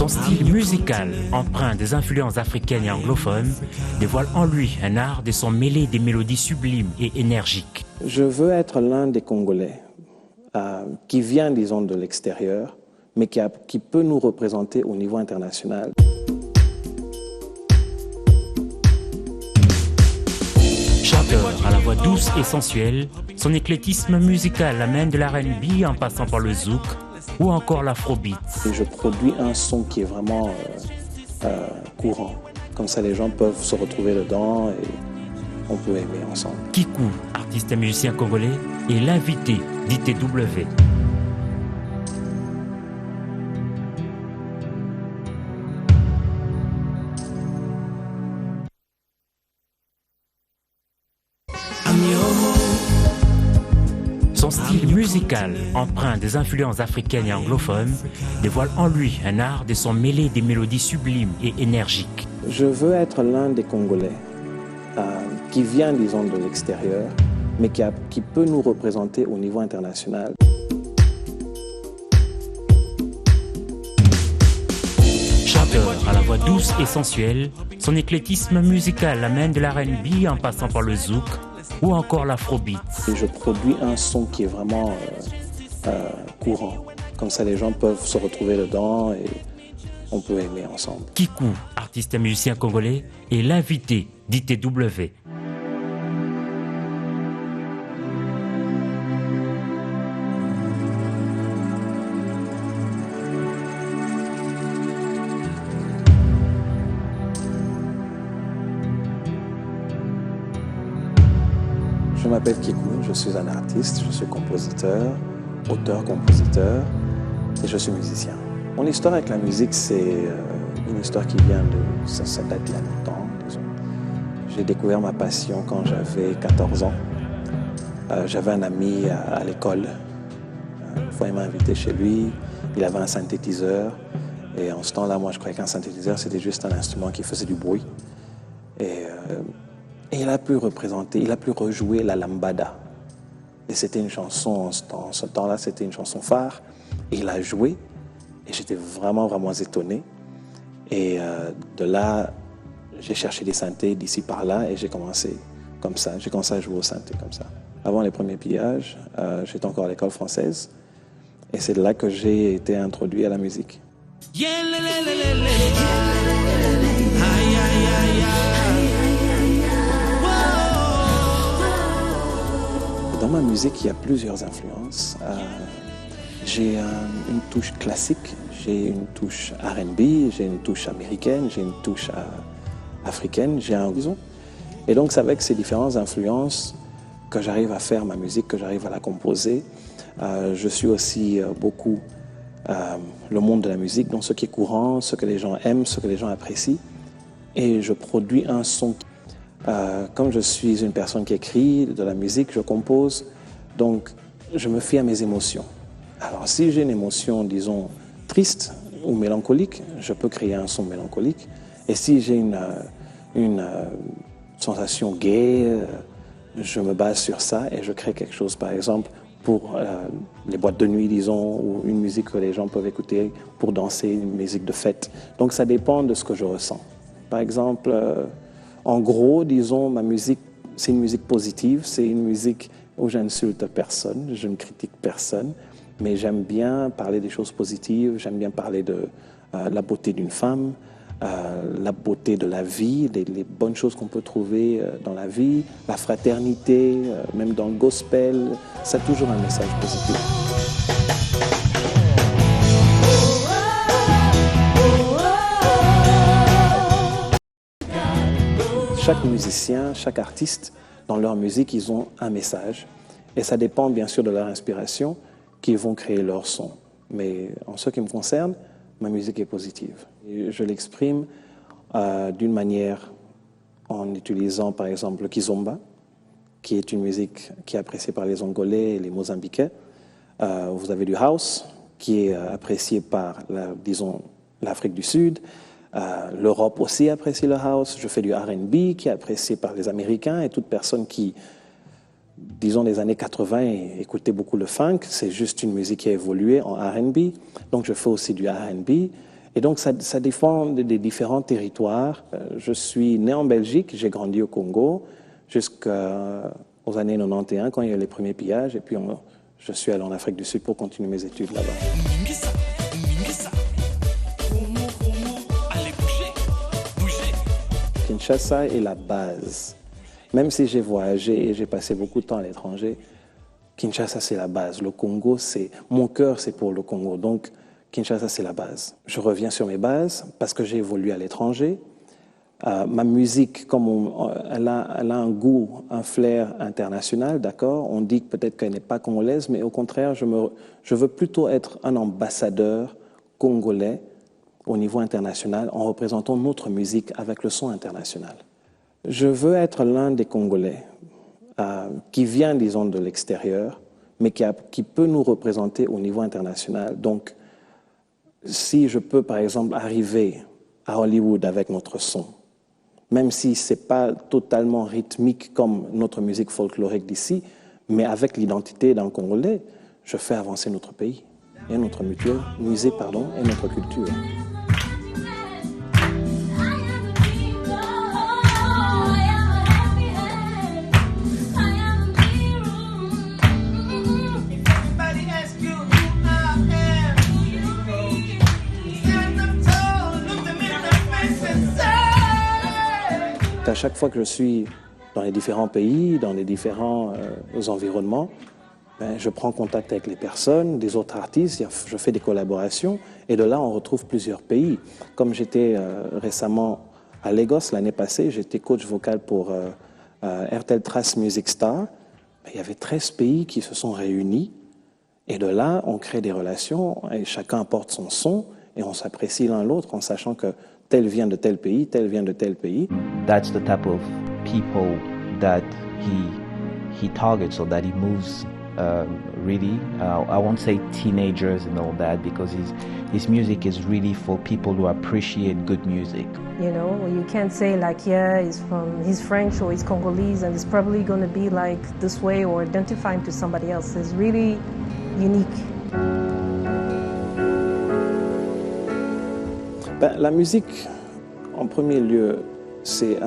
Son style musical, empreint des influences africaines et anglophones, dévoile en lui un art de s'en mêler des mélodies sublimes et énergiques. Je veux être l'un des Congolais qui vient, disons, de l'extérieur, mais qui peut nous représenter au niveau international. Chanteur à la voix douce et sensuelle, son éclectisme musical l'amène de l'R&B en passant par le zouk ou encore l'afrobeat. Et je produis un son qui est vraiment courant. Comme ça, les gens peuvent se retrouver dedans et on peut aimer ensemble. Kikou, artiste et musicien congolais, est l'invité d'ITW. Son style musical, empreint des influences africaines et anglophones, dévoile en lui un art de s'en mêler des mélodies sublimes et énergiques. Je veux être l'un des Congolais qui vient, disons, de l'extérieur, mais qui peut nous représenter au niveau international. Chanteur à la voix douce et sensuelle, son éclectisme musical l'amène de l'R&B en passant par le zouk ou encore l'afrobeat. Et je produis un son qui est vraiment courant. Comme ça, les gens peuvent se retrouver dedans et on peut aimer ensemble. Kikou, artiste et musicien congolais, est l'invité d'ITW. Je m'appelle Kikou, je suis un artiste, je suis compositeur, auteur-compositeur et je suis musicien. Mon histoire avec la musique, c'est une histoire qui vient de... ça date il y a longtemps, disons. J'ai découvert ma passion quand j'avais 14 ans. J'avais un ami à l'école. Une fois, il m'a invité chez lui. Il avait un synthétiseur. Et en ce temps-là, moi, je croyais qu'un synthétiseur, c'était juste un instrument qui faisait du bruit. Et il a pu représenter, il a pu rejouer la lambada. Et c'était une chanson, en ce temps-là, c'était une chanson phare. Et il a joué. Et j'étais vraiment, vraiment étonné. Et de là, j'ai cherché des synthés d'ici par là et j'ai commencé comme ça. J'ai commencé à jouer au synthé comme ça. Avant les premiers pillages, j'étais encore à l'école française. Et c'est de là que j'ai été introduit à la musique. Dans ma musique, il y a plusieurs influences. J'ai une touche classique, j'ai une touche R&B, j'ai une touche américaine, j'ai une touche africaine, j'ai un horizon. Et donc c'est avec ces différentes influences que j'arrive à faire ma musique, que j'arrive à la composer. Je suis aussi beaucoup le monde de la musique, donc ce qui est courant, ce que les gens aiment, ce que les gens apprécient. Et je produis un son. Comme je suis une personne qui écrit de la musique, je compose, donc je me fie à mes émotions. Alors si j'ai une émotion, disons, triste ou mélancolique, je peux créer un son mélancolique. Et si j'ai une sensation gaie, je me base sur ça et je crée quelque chose. Par exemple, pour les boîtes de nuit, disons, ou une musique que les gens peuvent écouter pour danser, une musique de fête. Donc ça dépend de ce que je ressens. Par exemple, en gros, disons, ma musique, c'est une musique positive, c'est une musique où j'insulte personne, je ne critique personne. Mais j'aime bien parler des choses positives, j'aime bien parler de la beauté d'une femme, la beauté de la vie, les bonnes choses qu'on peut trouver dans la vie, la fraternité, même dans le gospel, ça a toujours un message positif. Chaque musicien, chaque artiste, dans leur musique, ils ont un message. Et ça dépend bien sûr de leur inspiration, qui vont créer leur son. Mais en ce qui me concerne, ma musique est positive. Et je l'exprime d'une manière en utilisant par exemple le kizomba, qui est une musique qui est appréciée par les Angolais et les Mozambiquais. Vous avez du house, qui est apprécié par, disons, l'Afrique du Sud. L'Europe aussi apprécie le house. Je fais du R&B, qui est apprécié par les Américains et toute personne qui, disons, des années 80, écoutait beaucoup le funk. C'est juste une musique qui a évolué en R&B. Donc, je fais aussi du R&B. Et donc, ça dépend des différents territoires. Je suis né en Belgique, j'ai grandi au Congo jusqu'aux années 91 quand il y a eu les premiers pillages. Et puis, je suis allé en Afrique du Sud pour continuer mes études là-bas. Kinshasa est la base. Même si j'ai voyagé et j'ai passé beaucoup de temps à l'étranger, Kinshasa, c'est la base. Le Congo, mon cœur, c'est pour le Congo. Donc, Kinshasa, c'est la base. Je reviens sur mes bases parce que j'ai évolué à l'étranger. Ma musique, comme elle a un goût, un flair international, d'accord. On dit peut-être qu'elle n'est pas congolaise, mais au contraire, je veux plutôt être un ambassadeur congolais au niveau international en représentant notre musique avec le son international. Je veux être l'un des Congolais qui vient, disons, de l'extérieur, mais qui peut nous représenter au niveau international. Donc, si je peux, par exemple, arriver à Hollywood avec notre son, même si ce n'est pas totalement rythmique comme notre musique folklorique d'ici, mais avec l'identité d'un Congolais, je fais avancer notre pays et notre musée, et notre culture. À chaque fois que je suis dans les différents pays, dans les différents environnements, je prends contact avec les personnes, des autres artistes, je fais des collaborations et de là on retrouve plusieurs pays. Comme j'étais récemment à Lagos l'année passée, j'étais coach vocal pour RTL Trace Music Star. Il y avait 13 pays qui se sont réunis et de là on crée des relations et chacun apporte son son et on s'apprécie l'un l'autre en sachant que tel vient de tel pays, tel vient de tel pays. That's the type of people that he targets or that he moves really. I won't say teenagers and all that because his music is really for people who appreciate good music. You know, you can't say like, yeah, he's French or he's Congolese and it's probably going to be like this way or identify him to somebody else. It's really unique. La musique, en premier lieu, c'est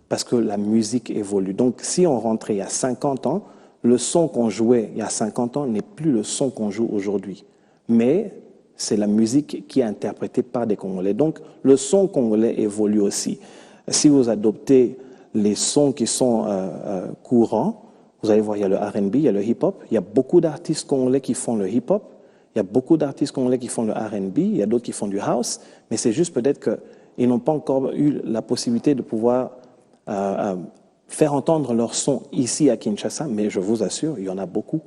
parce que la musique évolue. Donc, si on rentrait il y a 50 ans, le son qu'on jouait il y a 50 ans n'est plus le son qu'on joue aujourd'hui. Mais c'est la musique qui est interprétée par des Congolais. Donc, le son congolais évolue aussi. Si vous adoptez les sons qui sont courants, vous allez voir, il y a le R&B, il y a le hip-hop. Il y a beaucoup d'artistes congolais qui font le hip-hop. Il y a beaucoup d'artistes congolais qui font le R&B, il y a d'autres qui font du house, mais c'est juste peut-être qu'ils n'ont pas encore eu la possibilité de pouvoir faire entendre leur son ici à Kinshasa, mais je vous assure, il y en a beaucoup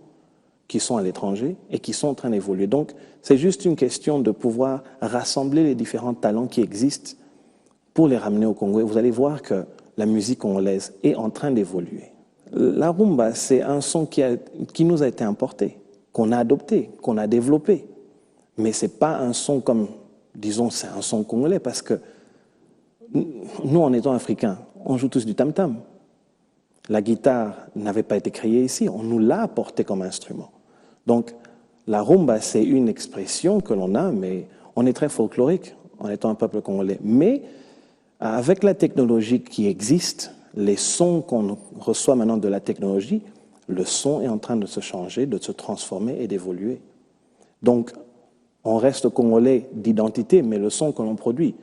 qui sont à l'étranger et qui sont en train d'évoluer. Donc, c'est juste une question de pouvoir rassembler les différents talents qui existent pour les ramener au Congo. Et vous allez voir que la musique congolaise est en train d'évoluer. La rumba, c'est un son qui nous a été importé, qu'on a adopté, qu'on a développé. Mais ce n'est pas un son comme, disons, c'est un son congolais, parce que nous, en étant africains, on joue tous du tam-tam. La guitare n'avait pas été créée ici, on nous l'a apporté comme instrument. Donc, la rumba, c'est une expression que l'on a, mais on est très folklorique en étant un peuple congolais. Mais avec la technologie qui existe, les sons qu'on reçoit maintenant de la technologie, le son est en train de se changer, de se transformer et d'évoluer. Donc, on reste congolais d'identité, mais le son que l'on produit,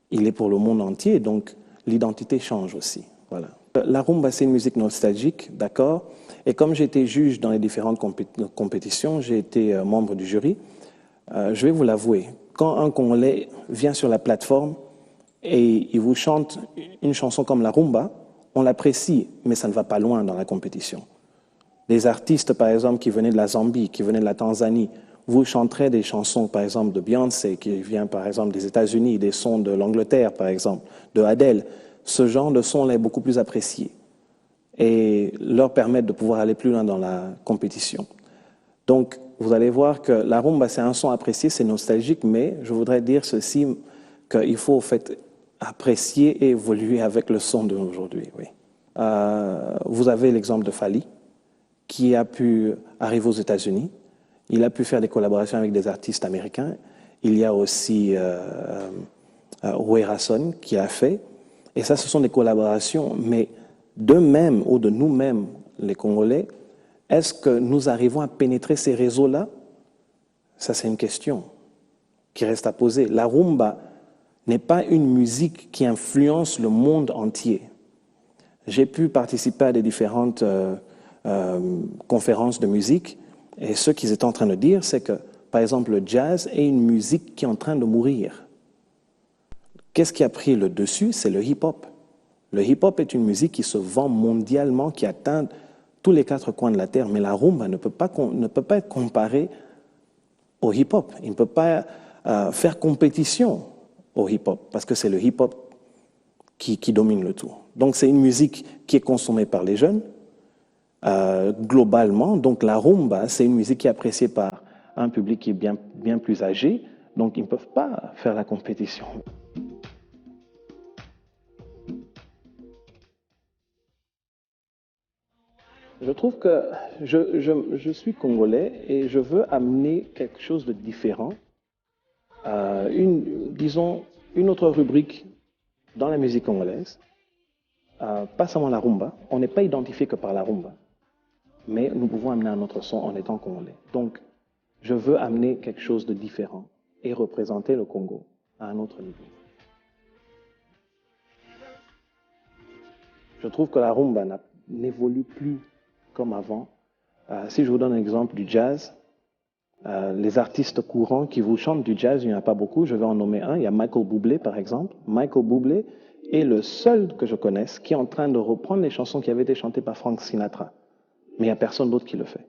il est pour le monde entier, donc l'identité change aussi. Voilà. La rumba, c'est une musique nostalgique, d'accord. Et comme j'ai été juge dans les différentes compétitions, j'ai été membre du jury, je vais vous l'avouer, quand un Congolais vient sur la plateforme et il vous chante une chanson comme la rumba, on l'apprécie, mais ça ne va pas loin dans la compétition. Des artistes, par exemple, qui venaient de la Zambie, qui venaient de la Tanzanie, vous chanterez des chansons, par exemple, de Beyoncé, qui vient, par exemple, des États-Unis, des sons de l'Angleterre, par exemple, de Adele. Ce genre de son est beaucoup plus apprécié et leur permettre de pouvoir aller plus loin dans la compétition. Donc, vous allez voir que la rumba, c'est un son apprécié, c'est nostalgique, mais je voudrais dire ceci, qu'il faut, en fait, apprécier et évoluer avec le son d'aujourd'hui. Oui. Vous avez l'exemple de Fally, qui a pu arriver aux États-Unis. Il a pu faire des collaborations avec des artistes américains. Il y a aussi Werason qui a fait. Et ça, ce sont des collaborations. Mais d'eux-mêmes ou de nous-mêmes, les Congolais, est-ce que nous arrivons à pénétrer ces réseaux-là? Ça, c'est une question qui reste à poser. La rumba n'est pas une musique qui influence le monde entier. J'ai pu participer à des différentes conférences de musique et ce qu'ils étaient en train de dire, c'est que, par exemple, le jazz est une musique qui est en train de mourir. Qu'est-ce qui a pris le dessus? C'est le hip-hop. Le hip-hop est une musique qui se vend mondialement, qui atteint tous les quatre coins de la terre, mais la rumba ne peut pas être comparée au hip-hop. Il ne peut pas faire compétition au hip-hop, parce que c'est le hip-hop qui domine le tout. Donc c'est une musique qui est consommée par les jeunes, globalement. Donc la rumba, c'est une musique qui est appréciée par un public qui est bien plus âgé, donc ils ne peuvent pas faire la compétition. Je trouve que je suis congolais et je veux amener quelque chose de différent. Disons, une autre rubrique dans la musique congolaise, pas seulement la rumba. On n'est pas identifié que par la rumba, mais nous pouvons amener un autre son en étant congolais. Donc, je veux amener quelque chose de différent et représenter le Congo à un autre niveau. Je trouve que la rumba n'évolue plus comme avant. Si je vous donne un exemple du jazz, les artistes courants qui vous chantent du jazz, il n'y en a pas beaucoup, je vais en nommer un. Il y a Michael Bublé, par exemple. Michael Bublé est le seul que je connaisse qui est en train de reprendre les chansons qui avaient été chantées par Frank Sinatra. Mais il n'y a personne d'autre qui le fait.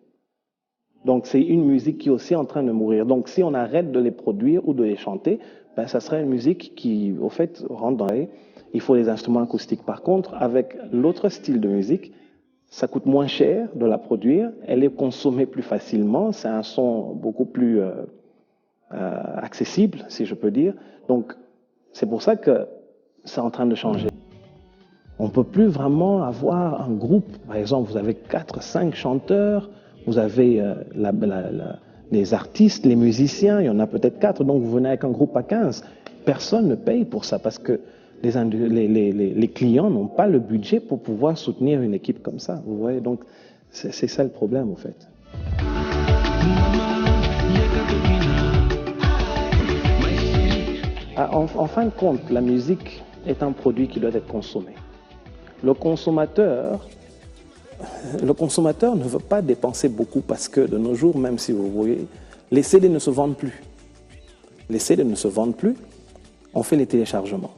Donc c'est une musique qui est aussi en train de mourir. Donc si on arrête de les produire ou de les chanter, ben, ça serait une musique qui, au fait, rentre dans les... Il faut des instruments acoustiques. Par contre, avec l'autre style de musique, ça coûte moins cher de la produire, elle est consommée plus facilement, c'est un son beaucoup plus accessible, si je peux dire. Donc, c'est pour ça que c'est en train de changer. On ne peut plus vraiment avoir un groupe. Par exemple, vous avez 4, 5 chanteurs, vous avez les artistes, les musiciens, il y en a peut-être 4, donc vous venez avec un groupe à 15. Personne ne paye pour ça parce que les clients n'ont pas le budget pour pouvoir soutenir une équipe comme ça. Vous voyez, donc c'est ça le problème, en fait. En fin de compte, la musique est un produit qui doit être consommé. Le consommateur ne veut pas dépenser beaucoup parce que de nos jours, même si vous voyez, les CD ne se vendent plus. Les CD ne se vendent plus, on fait les téléchargements.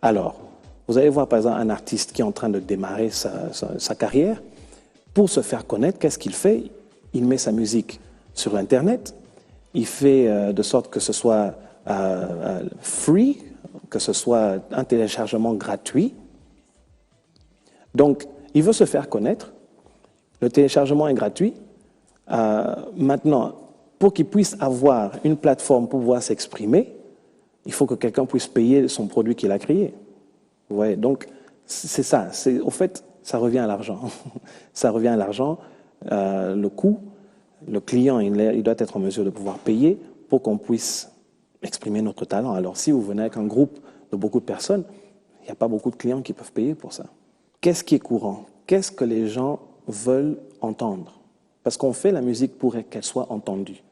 Alors, vous allez voir par exemple un artiste qui est en train de démarrer sa carrière. Pour se faire connaître, qu'est-ce qu'il fait? Il met sa musique sur Internet, il fait de sorte que ce soit free, que ce soit un téléchargement gratuit. Donc, il veut se faire connaître, le téléchargement est gratuit. Maintenant, pour qu'il puisse avoir une plateforme pour pouvoir s'exprimer, il faut que quelqu'un puisse payer son produit qu'il a créé. Vous voyez, donc c'est ça. Au fait, ça revient à l'argent. Ça revient à l'argent. Le coût, le client, il doit être en mesure de pouvoir payer pour qu'on puisse exprimer notre talent. Alors, si vous venez avec un groupe de beaucoup de personnes, il n'y a pas beaucoup de clients qui peuvent payer pour ça. Qu'est-ce qui est courant? Qu'est-ce que les gens veulent entendre? Parce qu'on fait la musique pour qu'elle soit entendue.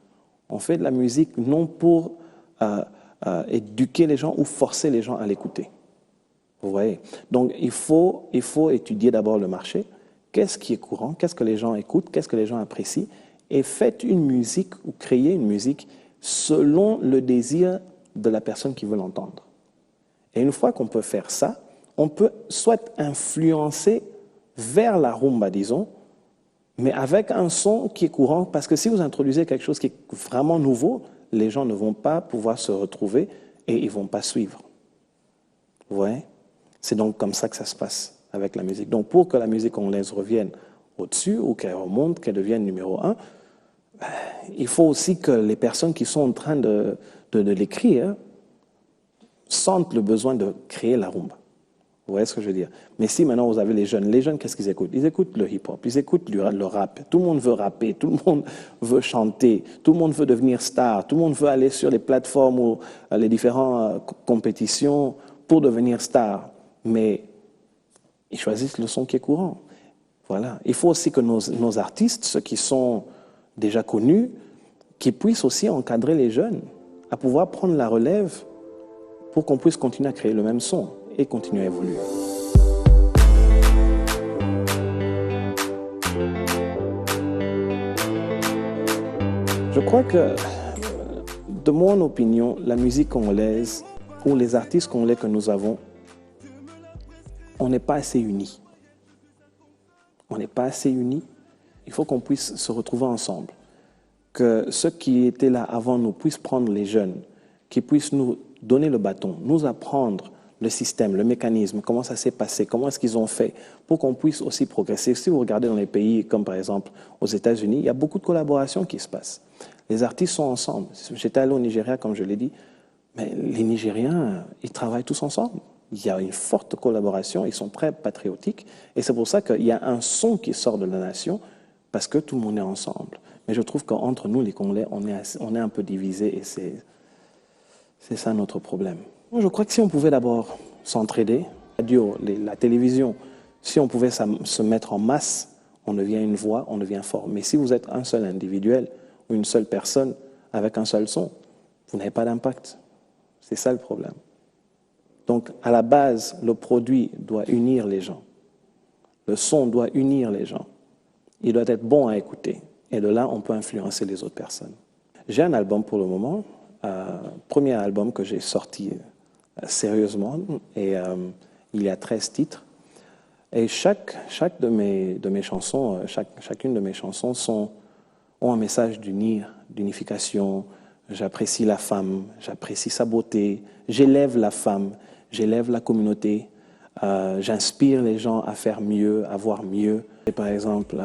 On fait de la musique non pour éduquer les gens ou forcer les gens à l'écouter. Vous voyez? Donc, il faut étudier d'abord le marché. Qu'est-ce qui est courant? Qu'est-ce que les gens écoutent? Qu'est-ce que les gens apprécient? Et faites une musique ou créez une musique selon le désir de la personne qui veut l'entendre. Et une fois qu'on peut faire ça, on peut soit influencer vers la rumba, disons, mais avec un son qui est courant, parce que si vous introduisez quelque chose qui est vraiment nouveau, les gens ne vont pas pouvoir se retrouver et ils ne vont pas suivre. Vous voyez? C'est donc comme ça que ça se passe avec la musique. Donc pour que la musique congolaise revienne au-dessus ou qu'elle remonte, qu'elle devienne numéro 1, il faut aussi que les personnes qui sont en train de l'écrire sentent le besoin de créer la rumba. Vous voyez ce que je veux dire? Mais si maintenant vous avez les jeunes, qu'est-ce qu'ils écoutent? Ils écoutent le hip-hop, ils écoutent le rap. Tout le monde veut rapper, tout le monde veut chanter, tout le monde veut devenir star, tout le monde veut aller sur les plateformes ou les différentes compétitions pour devenir star. Mais ils choisissent le son qui est courant. Voilà. Il faut aussi que nos artistes, ceux qui sont déjà connus, qui puissent aussi encadrer les jeunes à pouvoir prendre la relève pour qu'on puisse continuer à créer le même son et continuer à évoluer. Je crois que, de mon opinion, la musique congolaise ou les artistes congolais que nous avons, on n'est pas assez unis. On n'est pas assez unis. Il faut qu'on puisse se retrouver ensemble. Que ceux qui étaient là avant nous puissent prendre les jeunes, qui puissent nous donner le bâton, nous apprendre le système, le mécanisme, comment ça s'est passé, comment est-ce qu'ils ont fait, pour qu'on puisse aussi progresser. Si vous regardez dans les pays comme par exemple aux États-Unis, il y a beaucoup de collaborations qui se passent. Les artistes sont ensemble. J'étais allé au Nigeria, comme je l'ai dit, mais les Nigériens, ils travaillent tous ensemble. Il y a une forte collaboration, ils sont très patriotiques, et c'est pour ça qu'il y a un son qui sort de la nation, parce que tout le monde est ensemble. Mais je trouve qu'entre nous, les Congolais, on est un peu divisés, et c'est ça notre problème. Je crois que si on pouvait d'abord s'entraider, la radio, la télévision, si on pouvait se mettre en masse, on devient une voix, on devient fort. Mais si vous êtes un seul individuel ou une seule personne avec un seul son, vous n'avez pas d'impact. C'est ça le problème. Donc, à la base, le produit doit unir les gens. Le son doit unir les gens. Il doit être bon à écouter. Et de là, on peut influencer les autres personnes. J'ai un album pour le moment, premier album que j'ai sorti sérieusement, et il y a 13 titres. Et chaque de mes chansons, chacune de mes chansons ont un message d'unification. J'apprécie la femme, j'apprécie sa beauté, j'élève la femme, j'élève la communauté, j'inspire les gens à faire mieux, à voir mieux. Et par exemple,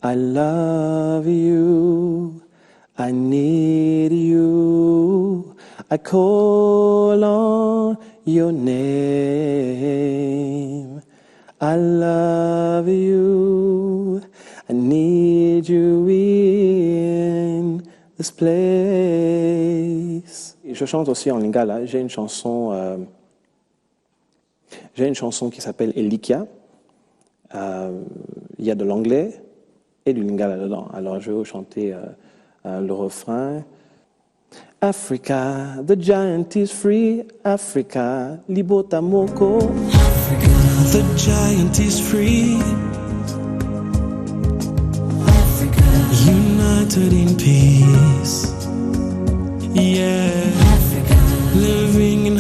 I love you, I need you, I call on your name. I love you, I need you in this place. Je chante aussi en lingala. J'ai une chanson qui s'appelle Elikia. Il y a de l'anglais et du lingala dedans. Alors je vais vous chanter le refrain. Africa, the giant is free. Africa, libota moko. Africa, the giant is free. Africa, united in peace. Yeah, Africa, living in